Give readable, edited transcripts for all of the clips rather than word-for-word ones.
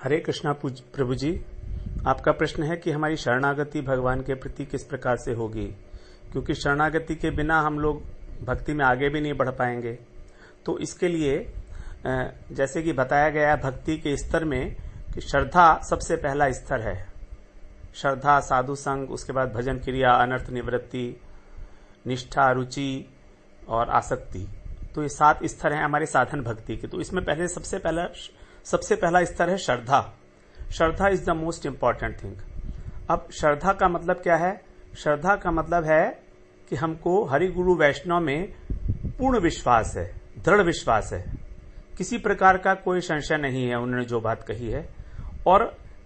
हरे कृष्णा प्रभु जी, आपका प्रश्न है कि हमारी शरणागति भगवान के प्रति किस प्रकार से होगी, क्योंकि शरणागति के बिना हम लोग भक्ति में आगे भी नहीं बढ़ पाएंगे। तो इसके लिए जैसे कि बताया गया है भक्ति के स्तर में कि श्रद्धा सबसे पहला स्तर है। श्रद्धा, साधु संग, उसके बाद भजन क्रिया, अनर्थ निवृत्ति, निष्ठा, रुचि और आसक्ति। तो ये 7 स्तर हैं हमारे साधन भक्ति के। तो इसमें पहले सबसे पहला स्तर है श्रद्धा। Shraddha is the most important thing. अब श्रद्धा का मतलब क्या है? श्रद्धा का मतलब है कि हमको हरि गुरु वैष्णव में पूर्ण विश्वास है, दृढ़ विश्वास है, किसी प्रकार का कोई संशय नहीं है उन्होंने जो बात कही है। और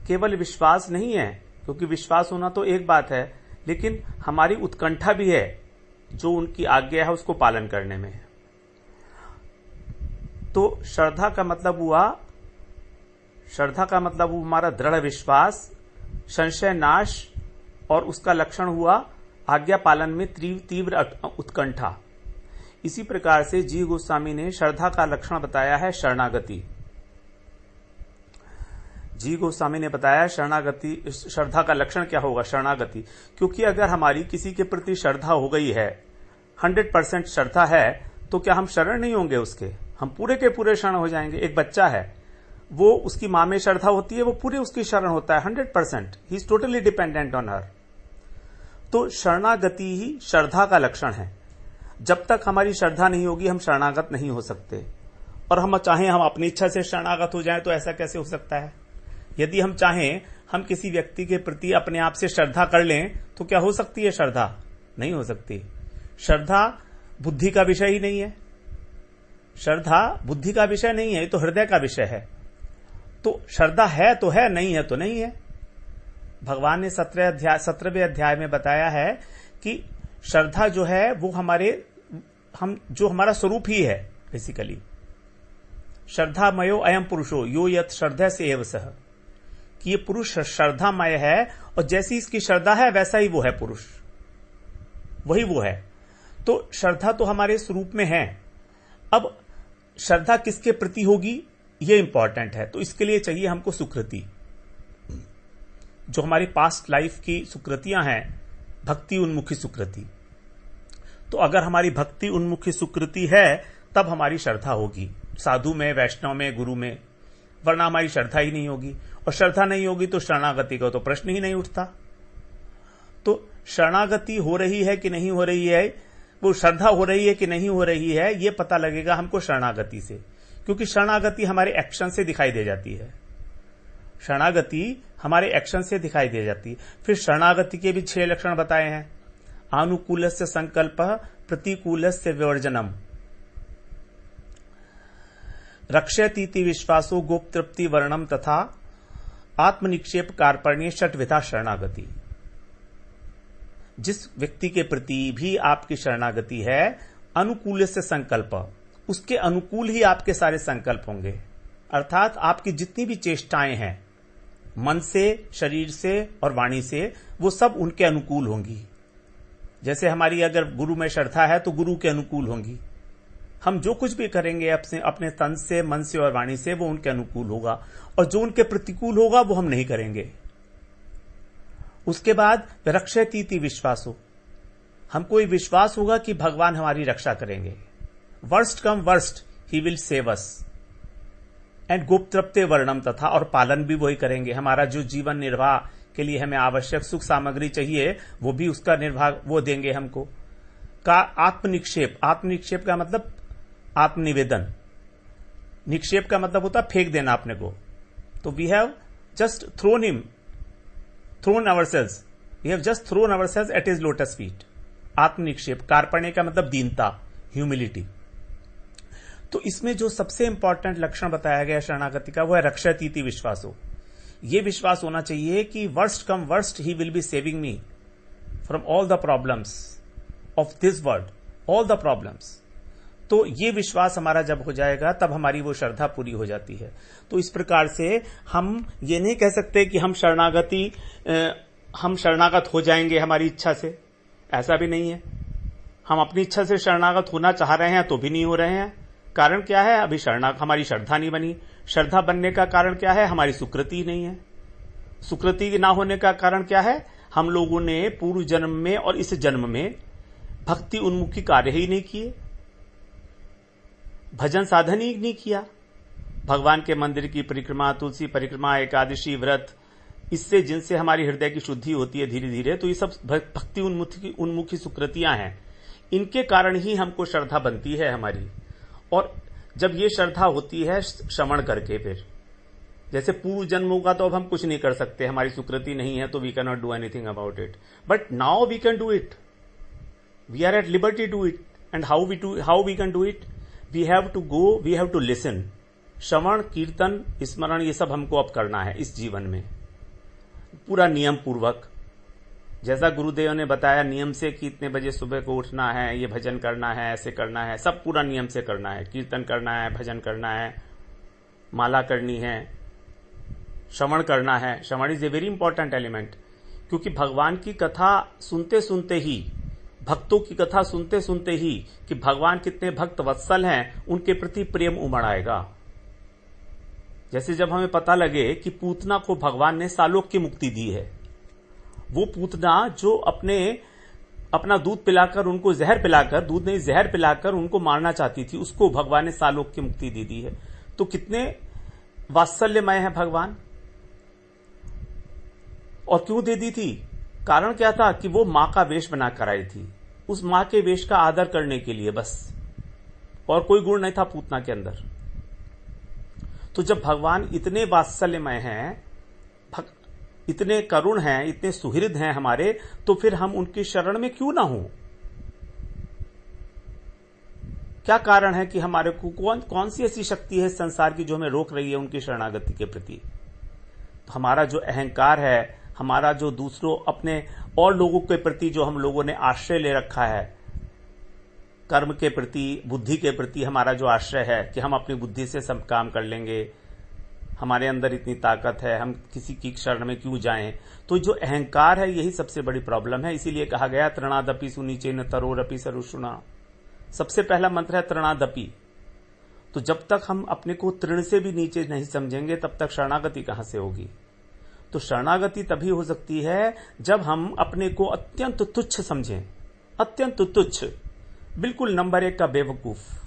केवल विश्वास नहीं है, क्योंकि विश्वास होना तो एक बात है, लेकिन हमारी उत्कंठा भी है जो उनकी आज्ञा है उसको पालन करने में। तो श्रद्धा का मतलब हुआ हमारा दृढ़ विश्वास, संशय नाश, और उसका लक्षण हुआ आज्ञा पालन में तीव्र उत्कंठा। इसी प्रकार से जी गोस्वामी ने श्रद्धा का लक्षण बताया है शरणागति। जी गोस्वामी ने बताया श्रद्धा का लक्षण क्या होगा? शरणागति। क्योंकि अगर हमारी किसी के प्रति श्रद्धा हो गई है, 100% श्रद्धा है, तो क्या हम शरण नहीं होंगे उसके? हम पूरे के पूरे शरण हो जाएंगे। एक बच्चा है, वो उसकी मां में श्रद्धा होती है, वो पूरे उसकी शरण होता है 100%। He is totally dependent on her. तो शरणागति ही श्रद्धा का लक्षण है। जब तक हमारी श्रद्धा नहीं होगी हम शरणागत नहीं हो सकते। और हम चाहें हम अपनी इच्छा से शरणागत हो जाएं तो ऐसा कैसे हो सकता है? यदि हम चाहें हम किसी व्यक्ति के प्रति अपने आप से श्रद्धा कर लें तो क्या हो सकती है श्रद्धा? नहीं हो सकती। श्रद्धा बुद्धि का विषय ही नहीं है। श्रद्धा बुद्धि का विषय नहीं है, ये तो हृदय का विषय है। तो श्रद्धा है तो है, नहीं है तो नहीं है। भगवान ने 17वें अध्याय में बताया है कि श्रद्धा जो है वो जो हमारा स्वरूप ही है बेसिकली। श्रद्धामयो अयम पुरुषो यो यत श्रद्धा से एव सह, कि ये पुरुष श्रद्धामय है और जैसी इसकी श्रद्धा है वैसा ही वो है पुरुष, वही वो है। तो श्रद्धा तो हमारे स्वरूप में है। अब श्रद्धा किसके प्रति होगी ये इंपॉर्टेंट है। तो इसके लिए चाहिए हमको सुकृति, जो हमारी पास्ट लाइफ की सुकृतियां हैं, भक्ति उन्मुखी सुकृति। तो अगर हमारी भक्ति उन्मुखी सुकृति है तब हमारी श्रद्धा होगी, साधु में, वैष्णव में, गुरु में। वरना हमारी श्रद्धा ही नहीं होगी, और श्रद्धा नहीं होगी तो शरणागति का तो प्रश्न ही नहीं उठता। तो शरणागति हो रही है कि नहीं हो रही है, वो श्रद्धा हो रही है कि नहीं हो रही है, ये पता लगेगा हमको शरणागति से। क्योंकि शरणागति हमारे एक्शन से दिखाई दे जाती है। शरणागति हमारे एक्शन से दिखाई दे जाती है। फिर शरणागति के भी 6 लक्षण बताए हैं। अनुकूलस्य संकल्प, प्रतिकूलस्य विवर्जनम, रक्षयतीति विश्वासो, गोपतृप्ति वर्णम तथा आत्मनिक्षेप कार्पण्य, षट्विधा शरणागति। जिस व्यक्ति के प्रति भी आपकी शरणागति है, अनुकूल से संकल्प, उसके अनुकूल ही आपके सारे संकल्प होंगे। अर्थात आपकी जितनी भी चेष्टाएं हैं मन से, शरीर से और वाणी से, वो सब उनके अनुकूल होंगी। जैसे हमारी अगर गुरु में श्रद्धा है तो गुरु के अनुकूल होंगी। हम जो कुछ भी करेंगे अपने तन से, मन से और वाणी से, वो उनके अनुकूल होगा, और जो उनके प्रतिकूल होगा वो हम नहीं करेंगे। उसके बाद रक्षयतीति विश्वासो, हमको ये विश्वास होगा कि भगवान हमारी रक्षा करेंगे। Worst come worst he will save us. And गोपतृप्ते वर्णम, तथा और पालन भी वही करेंगे। हमारा जो जीवन निर्वाह के लिए हमें आवश्यक सुख सामग्री चाहिए वो भी उसका निर्वाह वो देंगे हमको। का आत्मनिक्षेप, आत्मनिक्षेप का मतलब आत्मनिवेदन, निक्षेप का मतलब होता फेंक देना अपने को। तो we have just thrown ourselves, we have just thrown ourselves at his lotus feet. आत्मनिक्षेप, कार्पण्य का मतलब दीनता, ह्यूमिलिटी। तो इसमें जो सबसे इंपॉर्टेंट लक्षण बताया गया शरणागति का वो है रक्षयतीति विश्वासो। ये विश्वास होना चाहिए कि worst come worst he will be saving me from all the problems of this world, all the problems. तो ये विश्वास हमारा जब हो जाएगा तब हमारी वो श्रद्धा पूरी हो जाती है। तो इस प्रकार से हम ये नहीं कह सकते कि हम शरणागत हो जाएंगे हमारी इच्छा से, ऐसा भी नहीं है। हम अपनी इच्छा से शरणागत होना चाह रहे हैं तो भी नहीं हो रहे हैं, कारण क्या है? अभी हमारी श्रद्धा नहीं बनी। श्रद्धा बनने का कारण क्या है? हमारी सुकृति नहीं है। सुकृति ना होने का कारण क्या है? हम लोगों ने पूर्व जन्म में और इस जन्म में भक्ति उन्मुखी कार्य ही नहीं किए, भजन साधन ही नहीं किया। भगवान के मंदिर की परिक्रमा, तुलसी परिक्रमा, एकादशी व्रत, इससे जिनसे हमारी हृदय की शुद्धि होती है धीरे धीरे, तो ये सब भक्ति उन्मुखी सुकृतियां हैं। इनके कारण ही हमको श्रद्धा बनती है हमारी। और जब ये श्रद्धा होती है श्रवण करके, फिर जैसे पूर्व जन्मों का तो अब हम कुछ नहीं कर सकते, हमारी सुकृति नहीं है, तो we can not do anything about it, but now we can do it, we are at liberty to it. And how we can do it? We have to go, we have to listen. श्रवण, कीर्तन, स्मरण, ये सब हमको अब करना है इस जीवन में, पूरा नियम पूर्वक। जैसा गुरुदेव ने बताया नियम से कि इतने बजे सुबह को उठना है, ये भजन करना है, ऐसे करना है, सब पूरा नियम से करना है। कीर्तन करना है, भजन करना है, माला करनी है, श्रवण करना है। Shravan is a very important element, क्योंकि भगवान की कथा सुनते सुनते ही, भक्तों की कथा सुनते सुनते ही कि भगवान कितने भक्त वत्सल हैं, उनके प्रति प्रेम उमड़ आएगा। जैसे जब हमें पता लगे कि पूतना को भगवान ने सालोक की मुक्ति दी है, वो पूतना जो अपना दूध पिलाकर, उनको जहर पिलाकर, दूध नहीं जहर पिलाकर उनको मारना चाहती थी, उसको भगवान ने सालोक की मुक्ति दे दी है। तो कितने वात्सल्यमय है भगवान। और क्यों दे दी थी? कारण क्या था? कि वो मां का वेश बनाकर आई थी, उस मां के वेश का आदर करने के लिए बस, और कोई गुण नहीं था पूतना के अंदर। तो जब भगवान इतने वात्सल्यमय हैं, इतने करुण हैं, इतने सुहृद हैं हमारे, तो फिर हम उनकी शरण में क्यों ना हों? क्या कारण है कि हमारे को कौन सी ऐसी शक्ति है संसार की जो हमें रोक रही है उनकी शरणागति के प्रति? तो हमारा जो अहंकार है, हमारा जो दूसरों, अपने और लोगों के प्रति जो हम लोगों ने आश्रय ले रखा है, कर्म के प्रति, बुद्धि के प्रति हमारा जो आश्रय है कि हम अपनी बुद्धि से सब काम कर लेंगे, हमारे अंदर इतनी ताकत है, हम किसी की शरण में क्यों जाएं? तो जो अहंकार है यही सबसे बड़ी प्रॉब्लम है। इसीलिए कहा गया तृणादपि सुनीचेन तरोरपि सरुषुणा। सबसे पहला मंत्र है तृणादपि। तो जब तक हम अपने को तृण से भी नीचे नहीं समझेंगे तब तक शरणागति कहां से होगी? तो शरणागति तभी हो सकती है जब हम अपने को अत्यंत तुच्छ समझें, अत्यंत तुच्छ, बिल्कुल नंबर 1 का बेवकूफ।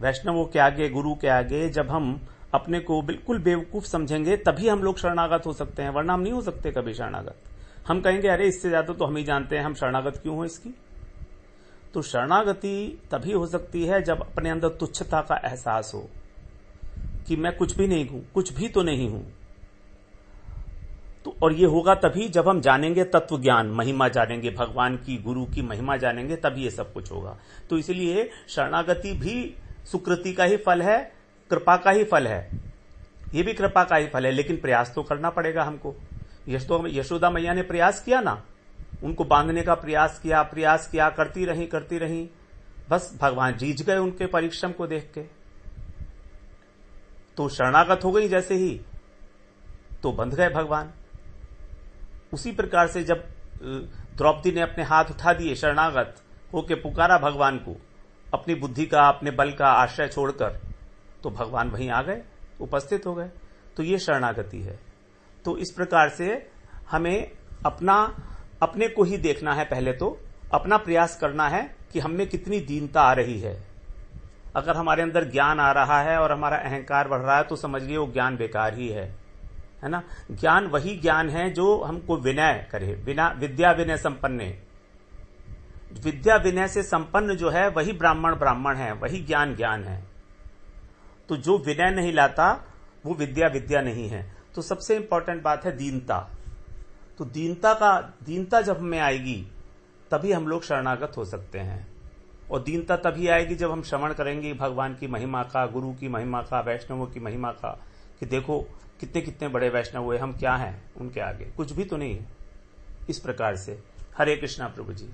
वैष्णवों के आगे, गुरु के आगे जब हम अपने को बिल्कुल बेवकूफ समझेंगे तभी हम लोग शरणागत हो सकते हैं, वरना हम नहीं हो सकते कभी शरणागत। हम कहेंगे अरे इससे ज्यादा तो हम ही जानते हैं, हम शरणागत क्यों हो इसकी? तो शरणागति तभी हो सकती है जब अपने अंदर तुच्छता का एहसास हो कि मैं कुछ भी नहीं हूं, कुछ भी तो नहीं हूं। तो और ये होगा तभी जब हम जानेंगे तत्व ज्ञान, महिमा जानेंगे, भगवान की, गुरु की महिमा जानेंगे, तभी ये सब कुछ होगा। तो इसलिए शरणागति भी सुकृति का ही फल है, कृपा का ही फल है। ये भी कृपा का ही फल है, लेकिन प्रयास तो करना पड़ेगा हमको। यशोदा मैया ने प्रयास किया ना, उनको बांधने का प्रयास किया, करती रही, बस भगवान जीत गए उनके परिश्रम को देख के। तो शरणागत हो गई जैसे ही, तो बंध गए भगवान। उसी प्रकार से जब द्रौपदी ने अपने हाथ उठा दिए, शरणागत होके पुकारा भगवान को, अपनी बुद्धि का, अपने बल का आश्रय छोड़कर, तो भगवान वहीं आ गए, उपस्थित हो गए। तो ये शरणागति है। तो इस प्रकार से हमें अपने को ही देखना है। पहले तो अपना प्रयास करना है कि हम में कितनी दीनता आ रही है। अगर हमारे अंदर ज्ञान आ रहा है और हमारा अहंकार बढ़ रहा है तो समझिए वो ज्ञान बेकार ही है ना। ज्ञान वही ज्ञान है जो हमको विनय करे, विद्या विनय संपन्न। विद्या विनय से संपन्न जो है वही ब्राह्मण है, वही ज्ञान है। तो जो विनय नहीं लाता वो विद्या नहीं है। तो सबसे इंपॉर्टेंट बात है दीनता। तो दीनता जब हमें आएगी तभी हम लोग शरणागत हो सकते हैं। और दीनता तभी आएगी जब हम श्रवण करेंगे भगवान की महिमा का, गुरु की महिमा का, वैष्णवों की महिमा का, कि देखो कितने बड़े वैष्णव हुए, हम क्या हैं उनके आगे, कुछ भी तो नहीं है। इस प्रकार से हरे कृष्णा प्रभु जी।